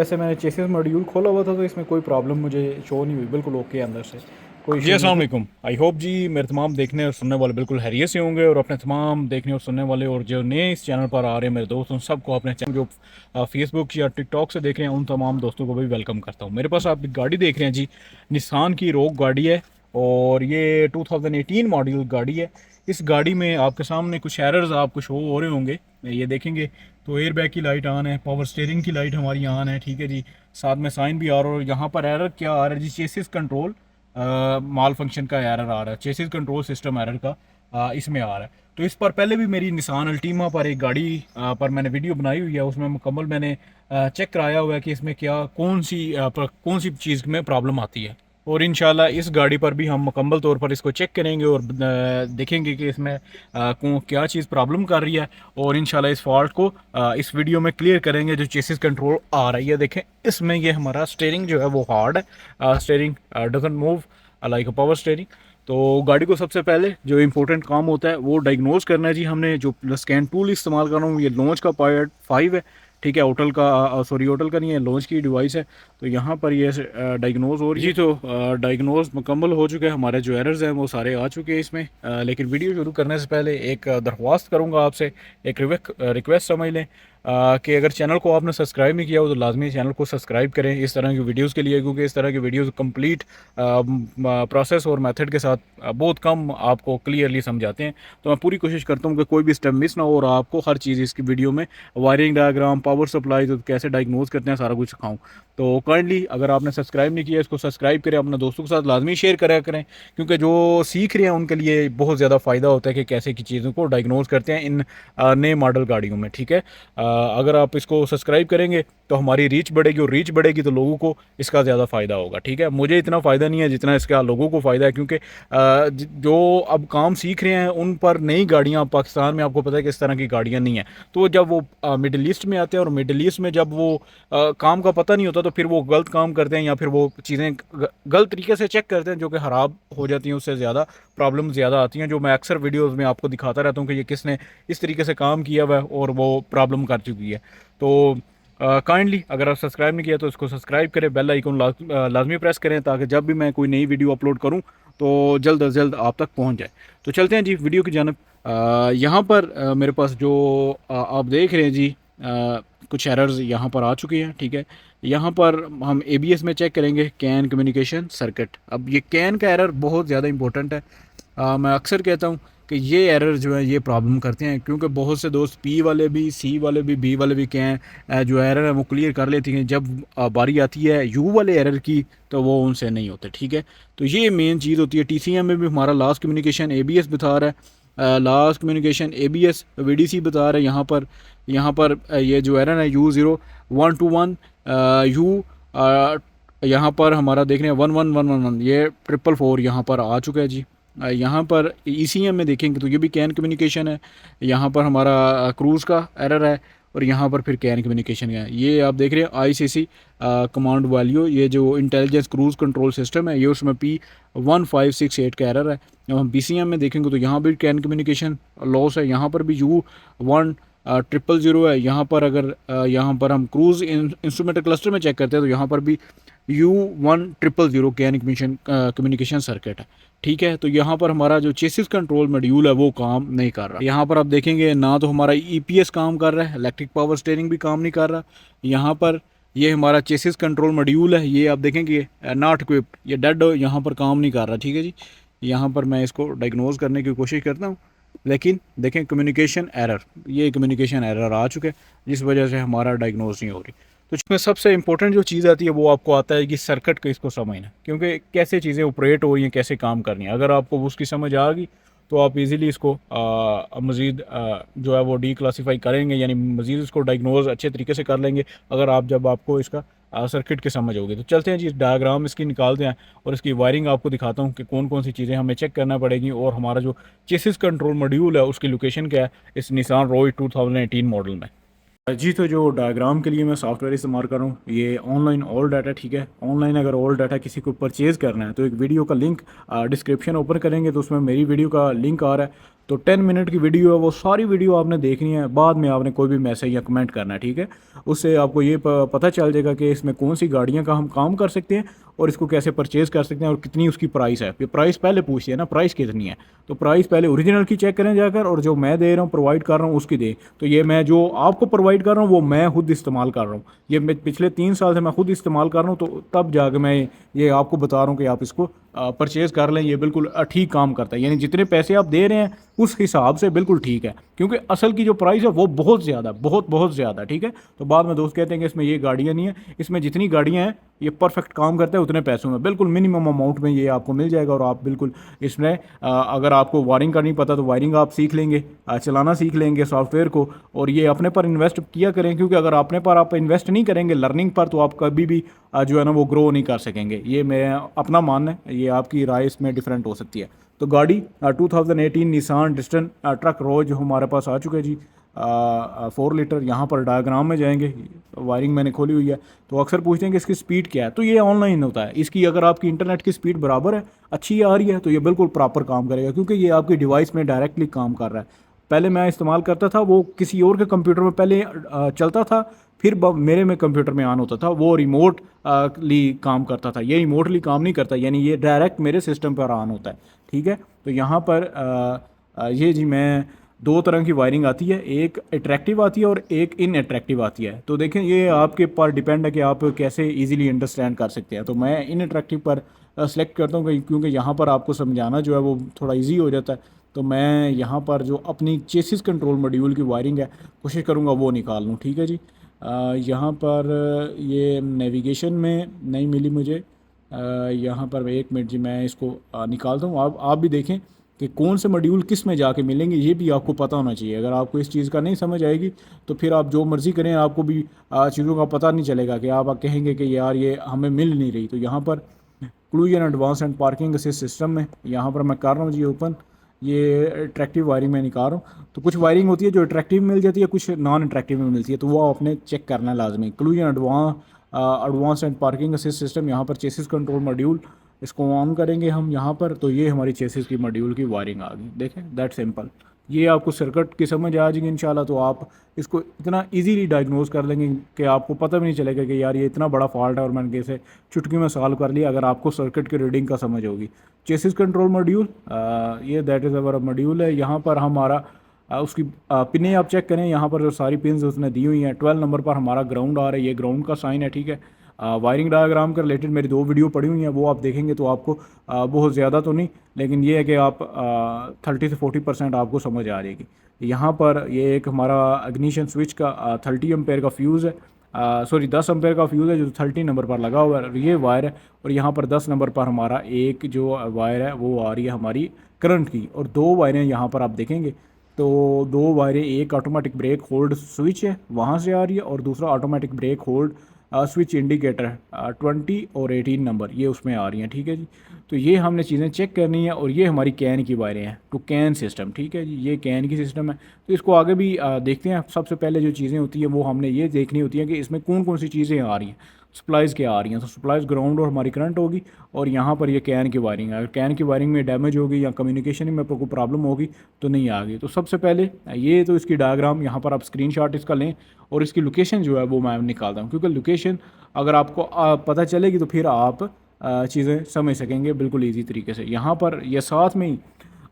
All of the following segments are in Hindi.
वैसे मैंने चेसिस मॉड्यूल खोला हुआ था तो इसमें कोई प्रॉब्लम मुझे शो नहीं हुई, बिल्कुल ओके अंदर से कोई जी इशू नहीं अस्सलाम था। वालेकुम। आई होप जी मेरे तमाम देखने और सुनने वाले बिल्कुल हैरियत से होंगे, और अपने तमाम देखने और सुनने वाले और जो नए इस चैनल पर आ रहे हैं मेरे दोस्त, उन सबको अपने चैनल जो फेसबुक या टिकटॉक से देख रहे हैं उन तमाम दोस्तों को भी वेलकम करता हूँ। मेरे पास आप एक गाड़ी देख रहे हैं जी, निसान की रोग गाड़ी है, और ये 2018 मॉडल गाड़ी है। इस गाड़ी में आपके सामने कुछ एरर्स आपको शो हो रहे होंगे, ये देखेंगे तो एयर बैग की लाइट ऑन है, पावर स्टीयरिंग की लाइट हमारी ऑन है, ठीक है जी। साथ में साइन भी आ रहा है, और यहाँ पर एरर क्या आ रहा है जी, चेसिस कंट्रोल माल फंक्शन का एरर आ रहा है, चेसिस कंट्रोल सिस्टम एरर का इसमें आ रहा है। तो इस पर पहले भी मेरी निसान अल्टीमा पर एक गाड़ी पर मैंने वीडियो बनाई हुई है, उसमें मुकम्मल मैंने चेक कराया हुआ है कि इसमें क्या कौन सी चीज़ में प्रॉब्लम आती है। और इंशाल्लाह इस गाड़ी पर भी हम मुकम्मल तौर पर इसको चेक करेंगे और देखेंगे कि इसमें क्या चीज़ प्रॉब्लम कर रही है, और इंशाल्लाह इस फॉल्ट को इस वीडियो में क्लियर करेंगे। जो चेसिस कंट्रोल आ रही है देखें, इसमें ये हमारा स्टीयरिंग जो है वो हार्ड है, steering doesn't move like a power steering. तो गाड़ी को सबसे पहले जो इंपॉर्टेंट काम होता है वो डायग्नोज करना है जी। हमने जो स्कैन टूल इस्तेमाल कर रहा हूँ, ये लॉन्च का पार्ट 5 है, ठीक है। होटल का सॉरी होटल का नहीं है, लॉन्च की डिवाइस है। तो यहाँ पर ये डायग्नोज हो रही है जी। तो डायग्नोज मुकम्मल हो चुके हैं, हमारे जो एरर्स हैं वो सारे आ चुके हैं इसमें। लेकिन वीडियो शुरू करने से पहले एक दरख्वास्त करूँगा आपसे, एक रिक्वेस्ट समझ लें कि अगर चैनल को आपने सब्सक्राइब नहीं किया हो तो लाजमी चैनल को सब्सक्राइब करें इस तरह की वीडियोस के लिए, क्योंकि इस तरह की वीडियोस कंप्लीट प्रोसेस और मेथड के साथ बहुत कम आपको क्लियरली समझाते हैं। तो मैं पूरी कोशिश करता हूँ कि कोई भी स्टेप मिस ना हो, और आपको हर चीज़ इसकी वीडियो में वायरिंग डायग्राम, पावर सप्लाई, तो कैसे डायग्नोज करते हैं, सारा कुछ सिखाऊँ। तो काइंडली अगर आपने सब्सक्राइब नहीं किया इसको सब्सक्राइब करें, अपने दोस्तों के साथ लाजमी शेयर करा करें, क्योंकि जो सीख रहे हैं उनके लिए बहुत ज़्यादा फ़ायदा होता है कि कैसे की चीज़ों को डायग्नोज करते हैं इन नए मॉडल गाड़ियों में, ठीक है। अगर आप इसको सब्सक्राइब करेंगे तो हमारी रीच बढ़ेगी, और रीच बढ़ेगी तो लोगों को इसका ज़्यादा फ़ायदा होगा, ठीक है। मुझे इतना फ़ायदा नहीं है जितना इसका लोगों को फ़ायदा है, क्योंकि जो अब काम सीख रहे हैं उन पर नई गाड़ियाँ पाकिस्तान में, आपको पता है कि इस तरह की गाड़ियाँ नहीं हैं। तो जब वो मिडिल ईस्ट में आते हैं, और मिडिल ईस्ट में जब वो काम का पता नहीं होता तो फिर वो गलत काम करते हैं, या फिर वो चीज़ें गलत तरीके से चेक करते हैं जो कि ख़राब हो जाती हैं, उससे ज़्यादा प्रॉब्लम ज़्यादा आती हैं, जो मैं अक्सर वीडियोज़ में आपको दिखाता रहता हूँ कि ये किसने इस तरीके से काम किया हुआ है और वो प्रॉब्लम कर चुकी है। तो काइंडली अगर आप सब्सक्राइब नहीं किया तो इसको सब्सक्राइब करें, बेल आइकन लाजमी प्रेस करें, ताकि जब भी मैं कोई नई वीडियो अपलोड करूं तो जल्द अज जल्द आप तक पहुंच जाए। तो चलते हैं जी वीडियो की जानब। यहाँ पर मेरे पास जो आप देख रहे हैं जी, कुछ एरर्स यहाँ पर आ चुके हैं, ठीक है। यहाँ पर हम एबीएस में चेक करेंगे कैन कम्युनिकेशन सर्किट। अब ये कैन का एरर बहुत ज़्यादा इंपॉर्टेंट है। मैं अक्सर कहता हूँ कि ये एरर जो है ये प्रॉब्लम करते हैं, क्योंकि बहुत से दोस्त पी वाले भी, सी वाले भी, बी वाले भी कैन जो एरर है वो क्लियर कर लेती हैं। जब बारी आती है यू वाले एरर की तो वो उनसे नहीं होते, ठीक है। तो ये मेन चीज़ होती है। टीसीएम में भी हमारा लास्ट कम्युनिकेशन एबीएस बता रहा है, लास्ट कम्युनिकेशन एबीएस वीडीसी बता रहा है। यहाँ पर ये जो एरर है U0121 यू यहाँ पर हमारा देख रहे हैं 11111, ये 444 यहाँ पर आ चुका है जी। यहाँ पर ईसीएम में देखेंगे तो ये भी कैन कम्युनिकेशन है। यहाँ पर हमारा क्रूज़ का एरर है, और यहाँ पर फिर कैन कम्युनिकेशन है। ये आप देख रहे हैं आईसीसी कमांड वैल्यू, ये जो इंटेलिजेंस क्रूज़ कंट्रोल सिस्टम है, ये उसमें P1568 का एरर है। जब हम पीसीएम में देखेंगे तो यहाँ भी कैन कम्युनिकेशन लॉस है। यहाँ पर भी U1000 है। यहाँ पर अगर यहाँ पर हम क्रूज़ इंस्ट्रूमेंट क्लस्टर में चेक करते हैं तो यहाँ पर भी U1000 कैन कम्युनिकेशन सर्किट है, ठीक है। तो यहाँ पर हमारा जो चेसिस कंट्रोल मॉड्यूल है वो काम नहीं कर रहा। यहाँ पर आप देखेंगे ना तो हमारा ईपीएस काम कर रहा है, इलेक्ट्रिक पावर स्टीयरिंग भी काम नहीं कर रहा। यहाँ पर ये हमारा चेसिस कंट्रोल मॉड्यूल है, ये आप देखेंगे नॉट इक्विप्ड, ये डेड यहाँ पर काम नहीं कर रहा, ठीक है जी। यहाँ पर मैं इसको डायग्नोज करने की कोशिश करता हूँ, लेकिन देखें कम्युनिकेशन एरर, ये कम्युनिकेशन एरर आ चुके हैं जिस वजह से हमारा डायग्नोज नहीं हो रही। तो इसमें सबसे इंपॉर्टेंट जो चीज़ आती है वो आपको आता है कि सर्किट को इसको समझना, क्योंकि कैसे चीज़ें ऑपरेट हो रही हैं, कैसे काम करनी है। अगर आपको उसकी समझ आ गई तो आप इजीली इसको मज़ीद जो है वो डी क्लासीफाई करेंगे, यानी मज़ीद इसको डायग्नोज अच्छे तरीके से कर लेंगे अगर आप जब आपको इसका सर्किट की समझ होगी। तो चलते हैं जी, डायग्राम इसकी निकालते हैं और इसकी वायरिंग आपको दिखाता हूँ कि कौन कौन सी चीज़ें हमें चेक करना पड़ेगी, और हमारा जो चेसिस कंट्रोल मॉड्यूल है उसकी लोकेशन क्या है इस निसान रोज 2018 मॉडल में। जी, तो जो डायग्राम के लिए मैं सॉफ्टवेयर इस्तेमाल कर रहा हूँ ये ऑनलाइन ऑल डाटा, ठीक है। ऑनलाइन अगर ऑल डाटा किसी को परचेज़ करना है तो एक वीडियो का लिंक डिस्क्रिप्शन ओपन करेंगे तो उसमें मेरी वीडियो का लिंक आ रहा है। तो 10 मिनट की वीडियो है, वो सारी वीडियो आपने देखनी है, बाद में आपने कोई भी मैसेज या कमेंट करना है, ठीक है। उससे आपको ये पता चल जाएगा कि इसमें कौन सी गाड़ियाँ का हम काम कर सकते हैं और इसको कैसे परचेज़ कर सकते हैं और कितनी उसकी प्राइस है। ये प्राइस पहले पूछिए ना, प्राइस कितनी है, तो प्राइस पहले ओरिजिनल की चेक करें जाकर, और जो मैं दे रहा हूँ प्रोवाइड कर रहा हूँ उसकी दें। तो ये मैं जो आपको प्रोवाइड कर रहा हूँ वो मैं खुद इस्तेमाल कर रहा हूँ, ये मैं पिछले 3 साल से मैं खुद इस्तेमाल कर रहा हूँ, तो तब जाकर मैं ये आपको बता रहा हूँ कि आप इसको परचेज़ कर लें। ये बिल्कुल ठीक काम करता है, यानी जितने पैसे आप दे रहे हैं उस हिसाब से बिल्कुल ठीक है, क्योंकि असल की जो प्राइस है वो बहुत ज़्यादा, बहुत ज़्यादा, ठीक है। तो बाद में दोस्त कहते हैं कि इसमें ये गाड़ियाँ नहीं है, इसमें जितनी गाड़ियाँ हैं ये परफेक्ट काम करता है उतने पैसों में, बिल्कुल मिनिमम अमाउंट में ये आपको मिल जाएगा। और आप बिल्कुल इसमें अगर आपको वायरिंग का नहीं पता तो वायरिंग आप सीख लेंगे, चलाना सीख लेंगे सॉफ्टवेयर को, और ये अपने पर इन्वेस्ट किया करें, क्योंकि अगर अपने पर आप इन्वेस्ट नहीं करेंगे लर्निंग पर, तो आप कभी भी जो है ना वो ग्रो नहीं कर सकेंगे। ये मैं अपना मानना है, ये आपकी राय इसमें डिफरेंट हो सकती है। तो गाड़ी 2018 निसान डिस्टन ट्रक रोज जो हमारे पास आ चुके हैं जी, 4 लीटर। यहाँ पर डायग्राम में जाएंगे, वायरिंग मैंने खोली हुई है। तो अक्सर पूछते हैं कि इसकी स्पीड क्या है, तो ये ऑनलाइन होता है। इसकी अगर आपकी इंटरनेट की स्पीड बराबर है, अच्छी आ रही है, तो ये बिल्कुल प्रॉपर काम करेगा, क्योंकि ये आपकी डिवाइस में डायरेक्टली काम कर रहा है। पहले मैं इस्तेमाल करता था, वो किसी और के कंप्यूटर में पहले चलता था, फिर मेरे में कंप्यूटर में ऑन होता था, वो रिमोटली काम करता था। ये रिमोटली काम नहीं करता, यानी ये डायरेक्ट मेरे सिस्टम पर ऑन होता है, ठीक है। तो यहाँ पर ये जी मैं 2 तरह की वायरिंग आती है, एक अट्रैक्टिव आती है और एक इन अट्रैक्टिव आती है। तो देखें ये आपके पर डिपेंड है कि आप कैसे इजीली अंडरस्टैंड कर सकते हैं। तो मैं इन अट्रैक्टिव पर सेलेक्ट करता हूँ, क्योंकि यहाँ पर आपको समझाना जो है वो थोड़ा ईजी हो जाता है। तो मैं यहाँ पर जो अपनी चेसिस कंट्रोल मॉड्यूल की वायरिंग है कोशिश करूँगा वो निकाल लूँ, ठीक है जी। यहाँ पर ये नेविगेशन में नहीं मिली मुझे, यहाँ पर 1 मिनट जी मैं इसको निकालता हूँ। आप भी देखें कि कौन से मॉड्यूल किस में जाके मिलेंगे, ये भी आपको पता होना चाहिए। अगर आपको इस चीज़ का नहीं समझ आएगी तो फिर आप जो मर्ज़ी करें, आपको भी चीज़ों का पता नहीं चलेगा, कि आप कहेंगे कि यार ये हमें मिल नहीं रही। तो यहाँ पर क्लूजन advance and parking assist system में यहाँ पर मैं कर रहा हूँ जी ओपन, ये अट्रैक्टिव वायरिंग में निकाल रहा हूँ। तो कुछ वायरिंग होती है जो अट्रैक्टिव मिल जाती है, कुछ नॉन अट्रैक्टिव में मिलती है, तो वो आपने चेक करना लाजमी। क्लूजन advance and parking assist system, यहाँ पर चेसिस कंट्रोल मॉड्यूल, इसको ऑन करेंगे हम यहाँ पर, तो ये हमारी चेसिस की मॉड्यूल की वायरिंग आ गई। देखें दैट सिंपल, ये आपको सर्किट की समझ आ जाएगी इंशाल्लाह। तो आप इसको इतना इजीली डायग्नोज कर लेंगे कि आपको पता भी नहीं चलेगा कि यार ये इतना बड़ा फॉल्ट है और मैंने कैसे चुटकी में सॉल्व कर लिया, अगर आपको सर्किट की रीडिंग का समझ होगी। चेसिस कंट्रोल मॉड्यूल, ये दैट इज़ अवर मॉड्यूल है। यहाँ पर हमारा उसकी पिनें आप चेक करें, यहाँ पर जो सारी पिन्स उसने दी हुई हैं, 12 नंबर पर हमारा ग्राउंड आ रहा है, ये ग्राउंड का साइन है, ठीक है। वायरिंग डायग्राम के रिलेटेड मेरी 2 वीडियो पड़ी हुई हैं, वो आप देखेंगे तो आपको बहुत ज़्यादा तो नहीं, लेकिन ये है कि आप 30 से 40% आपको समझ आ जाएगी। यहाँ पर ये एक हमारा इग्निशन स्विच का 30 एम्पेयर का फ्यूज़ है, सॉरी 10 एम्पेयर का फ्यूज़ है जो 30 नंबर पर लगा हुआ है, ये वायर है। और यहाँ पर 10 नंबर पर हमारा एक जो वायर है वो आ रही है हमारी करंट की, और 2 वायरें यहाँ पर आप देखेंगे। तो 2 वायरें, एक ऑटोमेटिक ब्रेक होल्ड स्विच है वहाँ से आ रही है, और दूसरा automatic brake hold switch indicator है 20 और 18 नंबर, ये उसमें आ रही हैं, ठीक है जी। तो ये हमने चीज़ें चेक करनी है, और ये हमारी कैन की वायरें हैं, टू कैन सिस्टम, ठीक है जी, ये कैन की सिस्टम है। तो इसको आगे भी देखते हैं। सबसे पहले जो चीज़ें होती हैं वो हमने ये देखनी होती हैं कि इसमें कौन कौन सी चीज़ें आ रही हैं, सप्लाइज़ क्या आ रही हैं। तो सप्लाइज़ ग्राउंड और हमारी करंट होगी, और यहाँ पर ये कैन की वायरिंग है। अगर कैन की वायरिंग में डैमेज होगी या कम्युनिकेशन में कोई प्रॉब्लम होगी तो नहीं आ गई। तो सबसे पहले ये तो इसकी डायग्राम, यहाँ पर आप स्क्रीनशॉट इसका लें, और इसकी लोकेशन जो है वो मैं निकालता हूँ, क्योंकि लोकेशन अगर आपको पता चलेगी तो फिर आप चीज़ें समझ सकेंगे बिल्कुल ईजी तरीके से। यहाँ पर ये साथ में ही,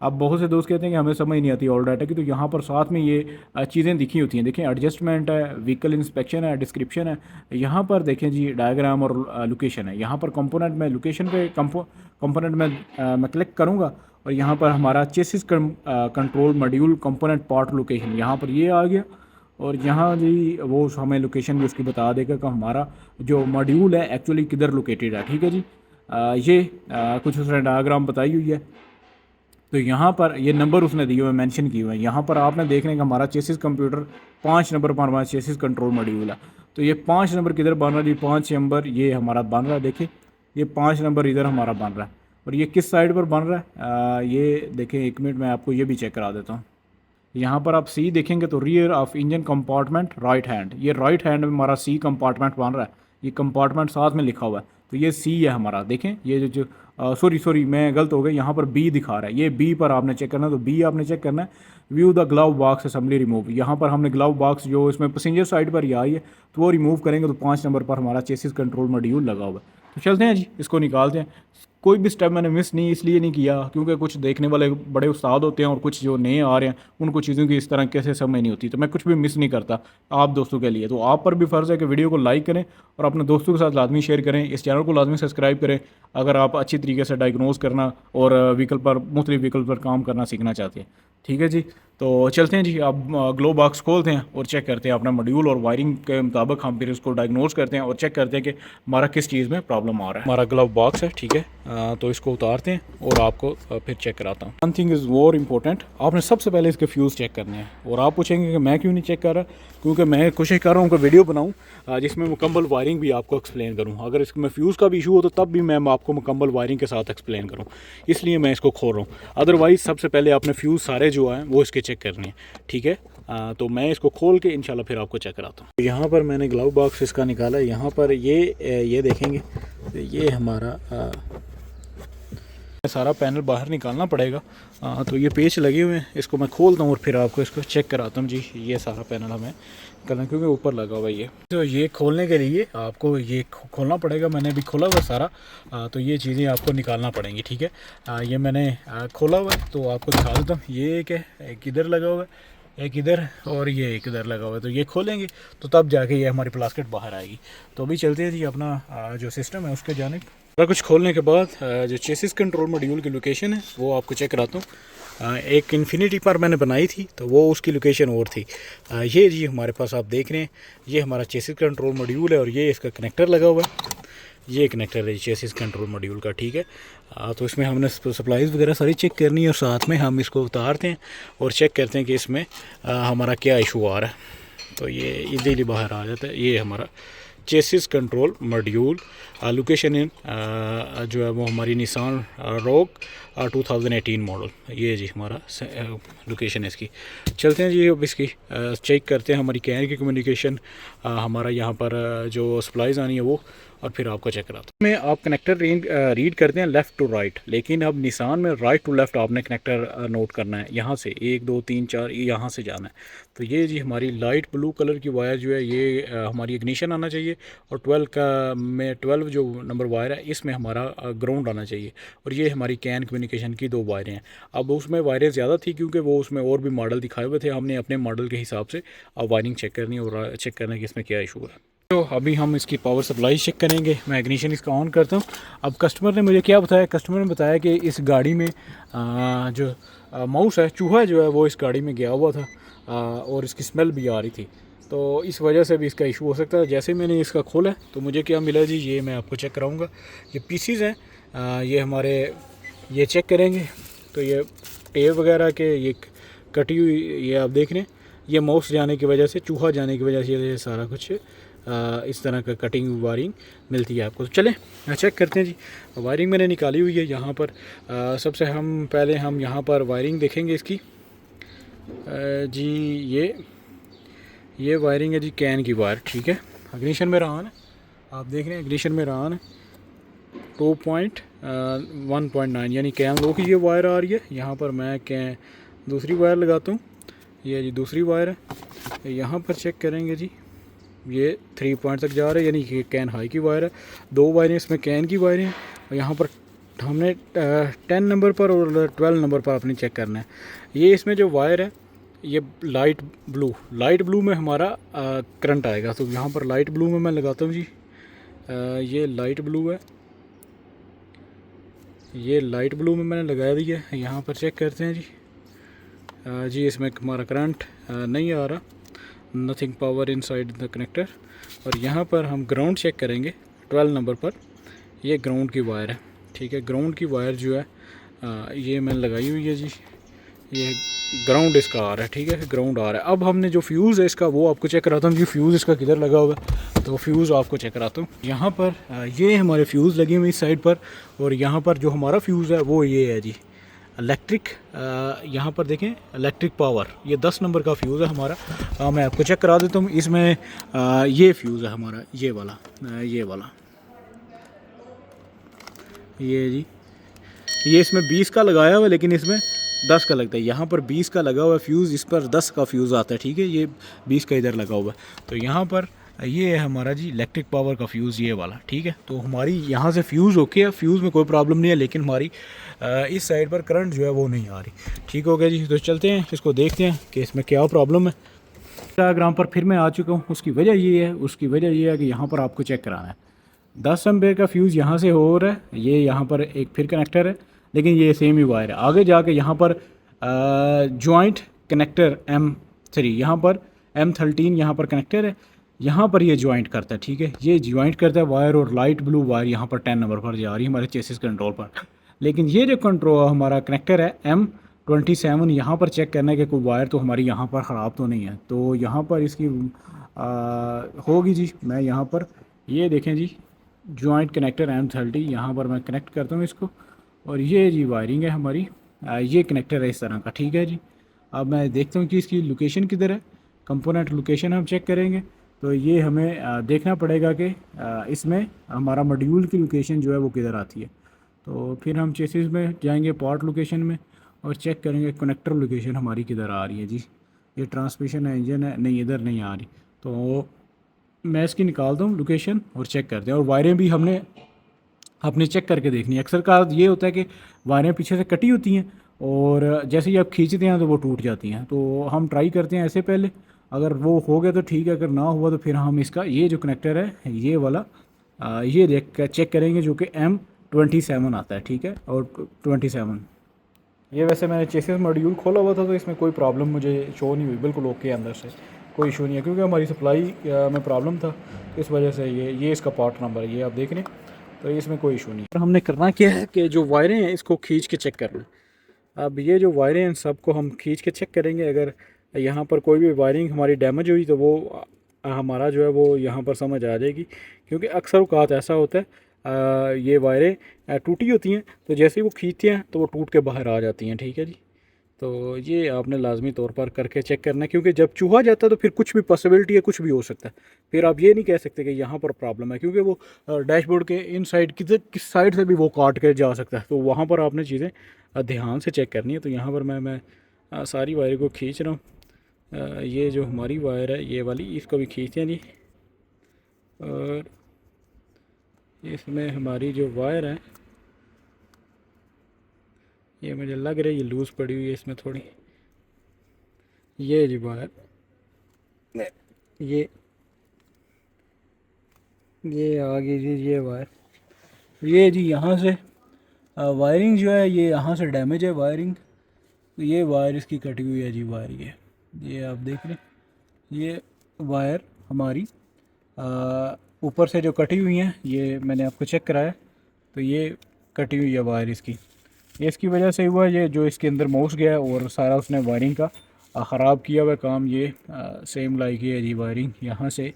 अब बहुत से दोस्त कहते हैं कि हमें समझ नहीं आती ऑल डाटा की, तो यहाँ पर साथ में ये चीज़ें दिखी होती हैं। देखें एडजस्टमेंट है, व्हीकल इंस्पेक्शन है, डिस्क्रिप्शन है। यहाँ पर देखें जी डायग्राम और लोकेशन है। यहाँ पर कंपोनेंट में लोकेशन पे कंपोनेंट में मैं क्लिक करूँगा, और यहाँ पर हमारा chassis control module component part location, यहाँ पर ये आ गया। और यहाँ जी वो हमें लोकेशन भी उसकी बता देगा कि हमारा जो मॉड्यूल है एक्चुअली किधर लोकेटेड है, ठीक है जी। ये कुछ उसने डायग्राम बताई हुई है। तो यहाँ पर ये नंबर उसने दिए हुए मेंशन किए हुए हैं। यहाँ पर आपने देखने का हमारा चेसिस कंप्यूटर 5 नंबर पर हमारा चेसिस कंट्रोल मॉड्यूल है। तो ये 5 नंबर किधर बन रहा है जी, 5 नंबर ये हमारा बन रहा है। देखिए ये 5 नंबर इधर हमारा बन रहा है, और ये किस साइड पर बन रहा है ये देखें। 1 मिनट में आपको ये भी चेक करा देता हूँ। यहाँ पर आप सी देखेंगे तो rear of engine compartment right hand, ये राइट हैंड में हमारा सी कंपार्टमेंट बन रहा है। ये कंपार्टमेंट साथ में लिखा हुआ है। तो ये सी है हमारा, देखें ये जो सॉरी मैं गलत हो गया, यहाँ पर बी दिखा रहा है, ये बी पर आपने चेक करना है। तो बी आपने चेक करना है, view the glove box assembly remove. यहाँ पर हमने ग्लव बॉक्स जो इसमें पैसेंजर साइड पर ही आई है तो वो रिमूव करेंगे तो 5 नंबर पर हमारा चेसिस कंट्रोल मॉड्यूल लगा हुआ है। तो चलते हैं जी, इसको निकालते हैं। कोई भी स्टेप मैंने मिस नहीं इसलिए नहीं किया क्योंकि कुछ देखने वाले बड़े उस्ताद होते हैं और कुछ जो नए आ रहे हैं उनको चीज़ों की इस तरह कैसे समझ नहीं होती, तो मैं कुछ भी मिस नहीं करता आप दोस्तों के लिए। तो आप पर भी फ़र्ज़ है कि वीडियो को लाइक करें और अपने दोस्तों के साथ लाजमी शेयर करें, इस चैनल को लाजमी सब्सक्राइब करें अगर आप अच्छी तरीके से डायग्नोज करना और व्हीकल पर मुख्तलिफ व्हीकल पर काम करना सीखना चाहते हैं। ठीक है जी, तो चलते हैं जी, आप ग्लो बॉक्स खोलते हैं और चेक करते हैं अपना मॉड्यूल और वायरिंग के मुताबिक हम फिर उसको डायग्नोज करते हैं और चेक करते हैं कि हमारा किस चीज़ में प्रॉब्लम आ रहा है। हमारा ग्लव बॉक्स है, ठीक है, तो इसको उतारते हैं और आपको फिर चेक कराता हूँ। One thing is more important, आपने सबसे पहले इसके फ्यूज़ चेक करने हैं। और आप पूछेंगे कि मैं क्यों नहीं चेक कर रहा, क्योंकि मैं कोशिश कर रहा हूँ कि वीडियो बनाऊँ जिसमें मुकम्मल वायरिंग भी आपको एक्सप्लेन करूँ। अगर इसमें फ्यूज़ का भी इशू हो तो तब भी मैं आपको मुकम्मल वायरिंग के साथ एक्सप्लेन करूँ, इसलिए मैं इसको खोल रहा हूँ। अदरवाइज़ सबसे पहले आपने फ्यूज़ सारे जो हैं वो इसके चेक करने हैं, ठीक है। तो मैं इसको खोल के इंशाल्लाह फिर आपको चेक कराता हूँ। यहाँ पर मैंने ग्लव बॉक्स इसका निकाला है, यहाँ पर ये देखेंगे तो ये हमारा सारा पैनल बाहर निकालना पड़ेगा। तो ये पेच लगे हुए हैं, इसको मैं खोलता हूँ और फिर आपको इसको चेक कराता हूँ जी। ये सारा पैनल हमें करना क्योंकि ऊपर लगा हुआ है ये। तो ये खोलने के लिए आपको ये खोलना पड़ेगा, मैंने अभी खोला हुआ सारा। तो ये चीज़ें आपको निकालना पड़ेंगी, ठीक है। ये मैंने खोला हुआ है तो आपको दिखा देता हूँ। ये एक है, एक इधर लगा हुआ है, एक इधर और ये एक इधर लगा हुआ है। तो ये खोलेंगे तो तब जाके ये हमारी प्लास्टिक बाहर आएगी। तो अभी चलते हैं जी अपना जो सिस्टम है उसके जानिब। सारा कुछ खोलने के बाद जो चेसिस कंट्रोल मॉड्यूल की लोकेशन है वो आपको चेक कराता हूँ। एक इन्फिनिटी पर मैंने बनाई थी तो वो उसकी लोकेशन और थी। ये जी हमारे पास आप देख रहे हैं, ये हमारा चेसिस कंट्रोल मॉड्यूल है और ये इसका कनेक्टर लगा हुआ है। ये कनेक्टर है चेसिस कंट्रोल मॉड्यूल का, ठीक है। तो इसमें हमने सप्लाईज़ वगैरह सारी चेक करनी है और साथ में हम इसको उतारते हैं और चेक करते हैं कि इसमें हमारा क्या इशू आ रहा है। तो ये इजीली बाहर आ जाता है। ये हमारा chassis control module, location in जो है वो हमारी निसान रोग 2018 मॉडल। ये जी हमारा लोकेशन है इसकी। चलते हैं जी, अब इसकी चेक करते हैं हमारी कैन की कम्युनिकेशन, हमारा यहाँ पर जो सप्लाईज आनी है वो, और फिर आपको चेक कराता हूँ। में आप कनेक्टर रीड करते हैं लेफ़्ट टू राइट, लेकिन अब निसान में राइट टू लेफ़्ट आपने कनेक्टर नोट करना है। यहाँ से 1 2 3 4 यहाँ से जाना है। तो ये जी हमारी लाइट ब्लू कलर की वायर जो है ये हमारी इग्निशन आना चाहिए और 12 जो नंबर वायर है इसमें हमारा ग्राउंड आना चाहिए। और ये हमारी कैन कम्युनिकेशन की 2 वायरें हैं। अब उसमें वायरें ज़्यादा थी क्योंकि वो उसमें और भी मॉडल दिखाए हुए थे, हमने अपने मॉडल के हिसाब से अब वायरिंग चेक करनी और चेक करना कि इसमें क्या इशू है। तो अभी हम इसकी पावर सप्लाई चेक करेंगे। मैं इग्निशन इसका ऑन करता हूँ। अब कस्टमर ने मुझे क्या बताया, कस्टमर ने बताया कि इस गाड़ी में जो माउस है, चूहा जो है वो इस गाड़ी में गया हुआ था और इसकी स्मेल भी आ रही थी, तो इस वजह से भी इसका इशू हो सकता है। जैसे मैंने इसका खोला तो मुझे क्या मिला जी, ये मैं आपको चेक कराऊँगा। ये पीसीज हैं, ये हमारे ये चेक करेंगे तो ये टेप वगैरह के ये कटी हुई, ये आप देख रहे हैं, ये माउस जाने की वजह से, चूहा जाने की वजह से ये सारा कुछ इस तरह का कटिंग वायरिंग मिलती है आपको। तो चलें चेक करते हैं जी। वायरिंग मैंने निकाली हुई है यहाँ पर। सबसे पहले हम यहाँ पर वायरिंग देखेंगे इसकी। जी ये वायरिंग है जी कैन की वायर, ठीक है। इग्निशन में ऑन है, आप देख रहे हैं इग्निशन में ऑन है। 2.1.9 यानी कैन लो की ये वायर आ रही है। यहाँ पर मैं दूसरी वायर लगाता हूँ, ये जी दूसरी वायर है। यहाँ पर चेक करेंगे जी, ये 3 पॉइंट तक जा रहा है यानी कि कैन हाई की वायर है। 2 वायरें इसमें कैन की वायरें हैं और यहाँ पर हमने 10 नंबर पर और 12 नंबर पर अपने चेक करना है। ये इसमें जो वायर है ये लाइट ब्लू में हमारा करंट आएगा। तो यहाँ पर लाइट ब्लू में मैं लगाता हूँ जी। ये लाइट ब्लू है, ये लाइट ब्लू में मैंने लगा दिया है। यहाँ पर चेक करते हैं जी। जी इसमें हमारा करंट नहीं आ रहा, nothing power inside the connector. और यहाँ पर हम ग्राउंड चेक करेंगे 12 नंबर पर। ये ग्राउंड की वायर है, ठीक है। ग्राउंड की वायर जो है ये मैंने लगाई हुई है जी। ये ग्राउंड इसका आ रहा है, ठीक है, ग्राउंड आ रहा है। अब हमने जो फ्यूज़ है इसका वो आपको चेक कराता हूँ कि फ्यूज़ इसका किधर लगा हुआ है। तो फ्यूज़ आपको चेक कराता हूँ। यहाँ पर ये हमारे फ्यूज़ लगे हुए इस साइड पर, और यहाँ पर जो हमारा फ्यूज़ है वो ये है जी इलेक्ट्रिक। यहाँ पर देखें इलेक्ट्रिक पावर, ये 10 नंबर का फ्यूज़ है हमारा। मैं आपको चेक करा देता हूँ। इसमें ये फ्यूज़ है हमारा, ये वाला ये जी, ये इसमें 20 का लगाया हुआ है लेकिन इसमें 10 का लगता है। यहाँ पर 20 का लगा हुआ है फ्यूज़, इस पर 10 का फ्यूज़ आता है, ठीक है। ये 20 का इधर लगा हुआ है। तो यहाँ पर ये है हमारा जी इलेक्ट्रिक पावर का फ्यूज़, ये वाला, ठीक है। तो हमारी यहाँ से फ्यूज़ ओके है, फ्यूज़ में कोई प्रॉब्लम नहीं है, लेकिन हमारी इस साइड पर करंट जो है वो नहीं आ रही। ठीक हो गया जी। तो चलते हैं, इसको देखते हैं कि इसमें क्या प्रॉब्लम है। इंस्टाग्राम पर फिर मैं आ चुका हूँ। उसकी वजह ये है कि यहाँ पर आपको चेक कराना है। 10 एम्पेयर का फ्यूज़ यहाँ से हो रहा है, ये यहाँ पर एक फिर कनेक्टर है, लेकिन ये सेम ही वायर है। आगे जाके यहाँ पर जॉइंट कनेक्टर M3, यहाँ पर M13 यहाँ पर कनेक्टर है, यहाँ पर ये जॉइंट करता है, ठीक है। ये जॉइंट करता है वायर, और लाइट ब्लू वायर यहाँ पर 10 नंबर पर जा रही है हमारे चेसिस कंट्रोल पर। लेकिन ये जो कंट्रोल हमारा कनेक्टर है M27, यहाँ पर चेक करने के कोई वायर तो हमारी यहाँ पर ख़राब तो नहीं है। तो यहाँ पर इसकी होगी जी। मैं यहाँ पर ये देखें जी, जॉइंट कनेक्टर M30, यहाँ पर मैं कनेक्ट करता हूँ इसको, और ये जी वायरिंग है हमारी। ये कनेक्टर है इस तरह का, ठीक है जी। अब मैं देखता हूँ कि इसकी लोकेशन किधर है। कंपोनेंट लोकेशन हम चेक करेंगे तो ये हमें देखना पड़ेगा कि इसमें हमारा मॉड्यूल की लोकेशन जो है वो किधर आती है। तो फिर हम चेसिस में जाएंगे, पार्ट लोकेशन में, और चेक करेंगे कनेक्टर लोकेशन हमारी किधर आ रही है जी। ये ट्रांसमिशन है, इंजन है, नहीं इधर नहीं आ रही। तो मैं इसकी निकालता हूँ लोकेशन और चेक करते हैं। और वायरें भी हमने अपने चेक करके देखनी है। अक्सर का ये होता है कि वायरें पीछे से कटी होती हैं और जैसे ही आप खींचते हैं तो वो टूट जाती हैं। तो हम ट्राई करते हैं ऐसे पहले, अगर वो हो गया तो ठीक है, अगर ना हुआ तो फिर हम इसका ये जो कनेक्टर है ये वाला ये देख कर चेक करेंगे, जो कि M27 आता है, ठीक है। और 27 ये वैसे मैंने चेसिस मॉड्यूल खोला हुआ था तो इसमें कोई प्रॉब्लम मुझे शो नहीं हुई, बिल्कुल ओके, अंदर से कोई इशू नहीं है, क्योंकि हमारी सप्लाई में प्रॉब्लम था, इस वजह से ये इसका पार्ट नंबर है, ये आप देख रहे हैं। तो इसमें कोई इशू नहीं है। हमने करना क्या है कि जो वायरें हैं इसको खींच के चेक करना है। अब ये जो वायरें हैं सबको हम खींच के चेक करेंगे। अगर यहाँ पर कोई भी वायरिंग हमारी डैमेज हुई तो वो हमारा जो है वो यहाँ पर समझ आ जाएगी, क्योंकि अक्सर औक़ात ऐसा होता है ये वायरें टूटी होती हैं, तो जैसे ही वो खींचते हैं तो वो टूट के बाहर आ जाती हैं, ठीक है जी। तो ये आपने लाजमी तौर पर करके चेक करना है, क्योंकि जब चूहा जाता है तो फिर कुछ भी पॉसिबिलिटी है, कुछ भी हो सकता है। फिर आप ये नहीं कह सकते कि यहाँ पर प्रॉब्लम है, क्योंकि वो डैशबोर्ड के इन साइड किस साइड से भी वो काट के जा सकता है। तो वहाँ पर आपने चीज़ें ध्यान से चेक करनी है। तो यहाँ पर मैं सारी वायर को खींच रहा हूँ। ये जो हमारी वायर है ये वाली, इसको भी खींचते हैं जी। और इसमें हमारी जो वायर है ये मुझे लग रहा है ये लूज़ पड़ी हुई है इसमें थोड़ी। ये जी वायर, ये आ गई जी ये वायर। ये जी यहाँ से वायरिंग जो है ये यहाँ से डैमेज है वायरिंग। तो ये वायर इसकी कटी हुई है जी वायर। ये आप देख रहे हैं, ये वायर हमारी ऊपर से जो कटी हुई हैं, ये मैंने आपको चेक कराया। तो ये कटी हुई है वायर इसकी, ये इसकी वजह से हुआ। ये जो इसके अंदर माउस गया है और सारा उसने वायरिंग का ख़राब किया हुआ काम। ये सेम लाइक है जी वायरिंग, यहाँ से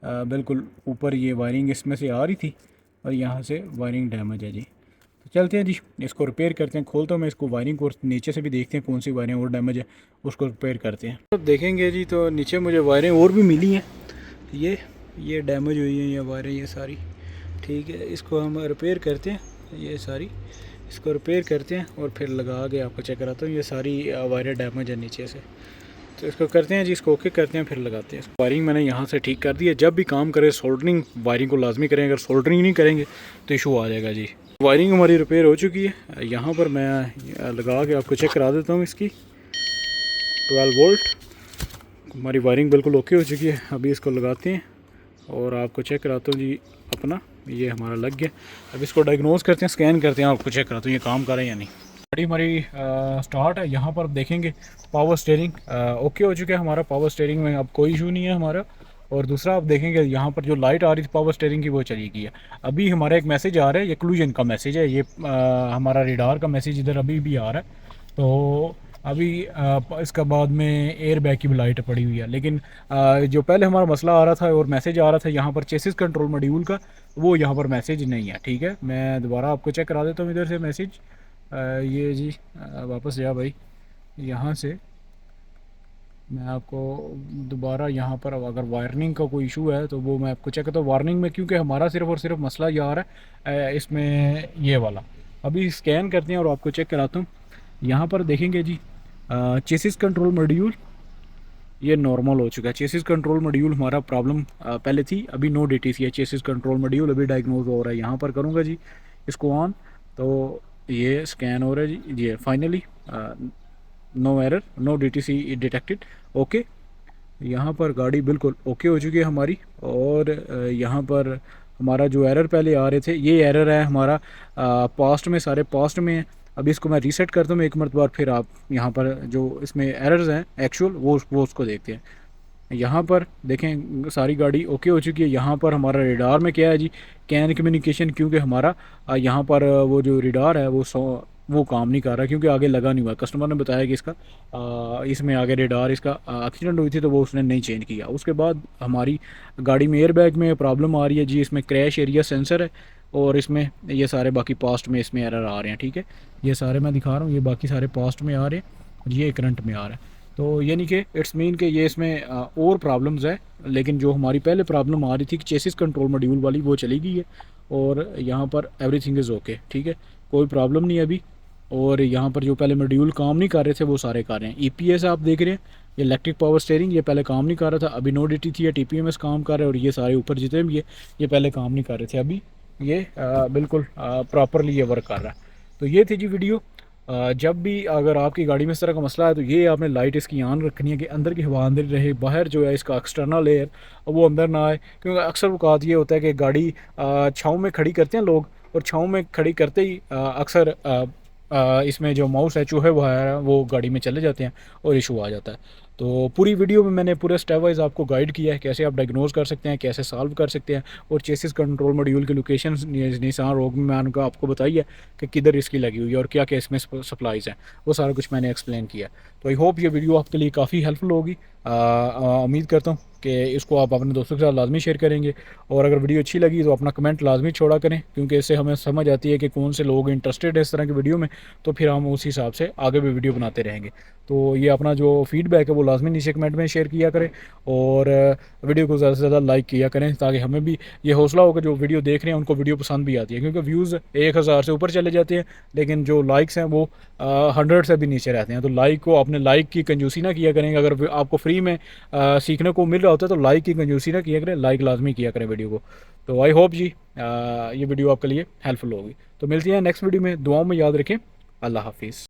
बिल्कुल ऊपर ये वायरिंग इसमें से आ रही थी और यहाँ से वायरिंग डैमेज है जी। तो चलते हैं जी, इसको रिपेयर करते हैं। खोलता हूँ मैं इसको वायरिंग को, नीचे से भी देखते हैं कौन सी वायरिंग और डैमेज है, उसको रिपेयर करते हैं। तो देखेंगे जी, तो नीचे मुझे वायरिंग और भी मिली हैं। ये डैमेज हुई हैं ये वायरें, ये सारी, ठीक है। इसको हम रिपेयर करते हैं, ये सारी इसको रिपेयर करते हैं और फिर लगा के आपको चेक कराता हूँ। ये सारी वायरें डैमेज है नीचे से। तो इसको करते हैं जी, इसको ओके करते हैं, फिर लगाते हैं। वायरिंग मैंने यहाँ से ठीक कर दी है। जब भी काम करें सोल्डरिंग वायरिंग को लाजमी करें, अगर सोल्डरिंग नहीं करेंगे तो इशू आ जाएगा जी। वायरिंग हमारी रिपेयर हो चुकी है। यहाँ पर मैं लगा के आपको चेक करा देता हूँ। इसकी 12 वोल्ट हमारी वायरिंग बिल्कुल ओके हो चुकी है। अभी इसको लगाते हैं और आपको चेक कराता हूँ जी अपना। ये हमारा लग गया। अब इसको डायग्नोज करते हैं, स्कैन करते हैं, आपको चेक कराता हूँ ये काम कर रहे हैं या नहीं। गाड़ी हमारी स्टार्ट है। यहाँ पर देखेंगे पावर स्टीयरिंग ओके हो चुका है हमारा। पावर स्टीयरिंग में अब कोई इशू नहीं है हमारा। और दूसरा आप देखेंगे यहाँ पर जो लाइट आ रही थी पावर स्टीयरिंग की, वो चली गई है। अभी हमारा एक मैसेज आ रहा है, ये क्लूजन का मैसेज है, ये हमारा रेडार का मैसेज इधर अभी भी आ रहा है। तो अभी इसका बाद में एयर बैग की भी लाइट पड़ी हुई है। लेकिन जो पहले हमारा मसला आ रहा था और मैसेज आ रहा था यहाँ पर चेसिस कंट्रोल मॉड्यूल का, वो यहाँ पर मैसेज नहीं है, ठीक है। मैं दोबारा आपको चेक करा देता हूँ इधर से मैसेज। ये जी वापस जा भाई, यहाँ से मैं आपको दोबारा यहाँ पर अगर वार्निंग का कोई इशू है तो वो मैं आपको चेक करता हूँ वार्निंग में, क्योंकि हमारा सिर्फ और सिर्फ मसला ये आ रहा है इसमें ये वाला। अभी स्कैन करते हैं और आपको चेक कराता हूँ। यहाँ पर देखेंगे जी, चेसिस कंट्रोल मॉड्यूल ये नॉर्मल हो चुका है। चेसिस कंट्रोल मॉड्यूल हमारा प्रॉब्लम पहले थी, अभी नो DTC है। चेसिस कंट्रोल मॉड्यूल अभी डायग्नोज हो रहा है। यहाँ पर करूँगा जी इसको ऑन, तो ये स्कैन हो रहा है जी। ये finally no error, no DTC detected. Okay, यहाँ पर गाड़ी बिल्कुल ओके हो चुकी है हमारी। और यहाँ पर हमारा जो एरर पहले आ रहे थे, ये एरर है हमारा पास्ट में, सारे पास्ट में है। अभी इसको मैं रीसेट करता हूँ एक मरतबार, फिर आप यहाँ पर जो इसमें एरर्स हैं एक्चुअल वो उसको देखते हैं। यहाँ पर देखें सारी गाड़ी ओके हो चुकी है। यहाँ पर हमारा रेडार में क्या है जी, कैन कम्युनिकेशन, क्योंकि हमारा यहाँ पर वो जो रेडार है वो काम नहीं कर रहा, क्योंकि आगे लगा नहीं हुआ। कस्टमर ने बताया कि इसका इसमें आगे रेडार इसका एक्सीडेंट हुई थी तो वो उसने नहीं चेंज किया। उसके बाद हमारी गाड़ी में एयरबैग में प्रॉब्लम आ रही है जी, इसमें क्रैश एरिया सेंसर है और इसमें ये सारे बाकी पास्ट में इसमें एरर आ रहे हैं। ठीक है, ये सारे मैं दिखा रहा हूँ, ये बाकी सारे पास्ट में आ रहे हैं और ये करंट में आ रहा है। तो यानी कि इट्स मीन कि ये इसमें और प्रॉब्लम्स है, लेकिन जो हमारी पहले प्रॉब्लम आ रही थी कि चेसिस कंट्रोल मॉड्यूल वाली, वो चली गई है। और यहाँ पर एवरीथिंग इज़ ओके, ठीक है, कोई प्रॉब्लम नहीं है अभी। और यहाँ पर जो पहले मॉड्यूल काम नहीं कर रहे थे वो सारे कर रहे हैं। EPS आप देख रहे हैं, ये इलेक्ट्रिक पावर स्टीयरिंग, ये पहले काम नहीं कर रहा था, अभी नो DTC है, TPMS काम कर रहा है। और ये सारे ऊपर जितने भी है ये पहले काम नहीं कर रहे थे, अभी ये बिल्कुल प्रॉपरली ये वर्क कर रहा है। तो ये थी जी वीडियो। जब भी अगर आपकी गाड़ी में इस तरह का मसला है तो ये आपने लाइट इसकी ऑन रखनी है कि अंदर की हवा अंदर रहे, बाहर जो है इसका एक्सटर्नल एयर वो अंदर ना आए। क्योंकि अक्सर वक़ात ये होता है कि गाड़ी छाँव में खड़ी करते हैं लोग, और छाँव में खड़ी करते ही अक्सर इसमें जो माउस है, चूहे वो गाड़ी में चले जाते हैं और इशू आ जाता है। तो पूरी वीडियो में मैंने पूरे स्टेप वाइज आपको गाइड किया है कैसे आप डायग्नोज कर सकते हैं, कैसे सॉल्व कर सकते हैं। और चेसिस कंट्रोल मॉड्यूल की लोकेशन निशान रोग में मैंने आपको बताई है कि किधर इसकी लगी हुई है और क्या क्या इसमें सप्लाईज हैं, वो सारा कुछ मैंने एक्सप्लेन किया। तो आई होप ये वीडियो आपके लिए काफ़ी हेल्पफुल होगी। उम्मीद करता हूँ कि इसको आप अपने दोस्तों के साथ लाजमी शेयर करेंगे। और अगर वीडियो अच्छी लगी तो अपना कमेंट लाजमी छोड़ा करें, क्योंकि इससे हमें समझ आती है कि कौन से लोग इंटरेस्टेड है इस तरह की वीडियो में, तो फिर हम उस हिसाब से आगे भी वीडियो बनाते रहेंगे। तो ये अपना जो फीडबैक है वो लाजमी नीचे कमेंट में शेयर किया करें, और वीडियो को ज़्यादा से ज़्यादा लाइक किया करें, ताकि हमें भी ये हौसला हो कि जो वीडियो देख रहे हैं उनको वीडियो पसंद भी आती है। क्योंकि व्यूज़ 1000 से ऊपर चले जाते हैं, लेकिन जो लाइक्स हैं वो 100 से भी नीचे रहते हैं। तो लाइक को, अपने लाइक की कंजूसी ना किया करें। अगर आपको फ्री में सीखने को मिल रहा होता है तो लाइक की कंजूसी ना किया करें, लाइक लाजमी किया करें वीडियो को। तो आई होप जी ये वीडियो आपके लिए हेल्पफुल होगी। तो मिलती हैं नेक्स्ट वीडियो में, दुआओं में याद रखें। अल्लाह हाफिज़।